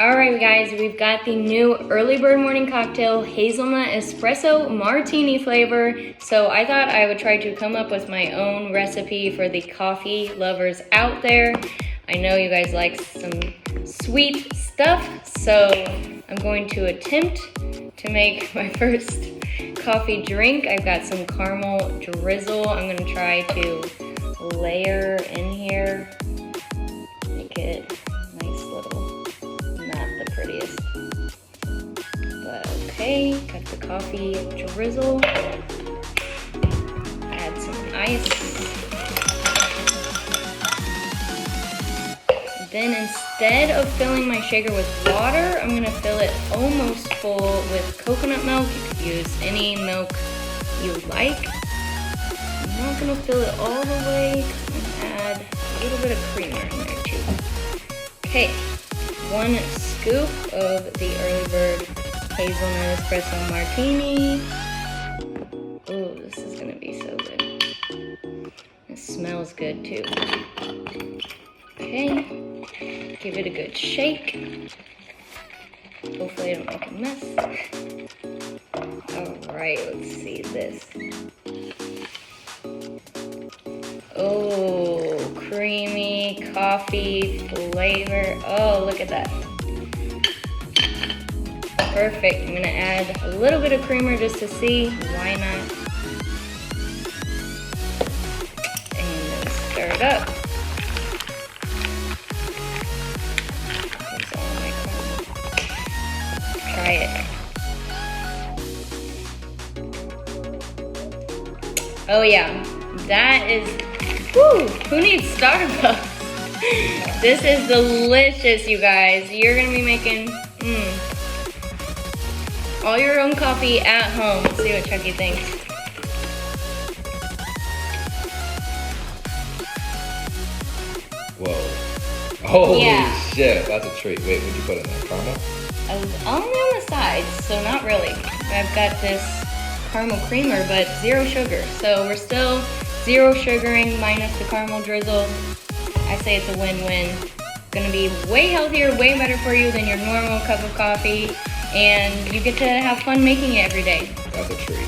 Alright guys, we've got the new Early Bird morning cocktail, Hazelnut Espresso Martini flavor. So I thought I would try to come up with my own recipe for the coffee lovers out there. I know you guys like some sweet stuff, so I'm going to attempt to make my first coffee drink. I've got some caramel drizzle I'm going to try to layer in here. Make it nice little, not the prettiest, but okay. Got the coffee drizzle. Add some ice. Then instead of filling my shaker with water, I'm gonna fill it almost full with coconut milk. You could use any milk you like. I'm not gonna fill it all the way. I'm gonna add a little bit of creamer in there too. Okay, 1 scoop of the EarlyBird Hazelnut Espresso Martini. Oh, this is gonna be so good. It smells good too. Okay, give it a good shake. Hopefully I don't make a mess. Alright, let's see this. Oh, creamy coffee flavor. Oh, look at that. Perfect. I'm gonna add a little bit of creamer just to see. Why not? And then stir it up. Here's all my caramel. Try it. Oh yeah, that is. Woo! Who needs Starbucks? This is delicious, you guys. You're gonna be making all your own coffee at home. Let's see what Chucky thinks. Whoa. Holy Yeah. shit, that's a treat. Wait, what'd you put in there? Caramel? Only on the sides, so not really. I've got this caramel creamer, but 0 sugar. So we're still 0 sugaring minus the caramel drizzle. I say it's a win-win. Gonna be way healthier, way better for you than your normal cup of coffee, and you get to have fun making it every day. That's a treat.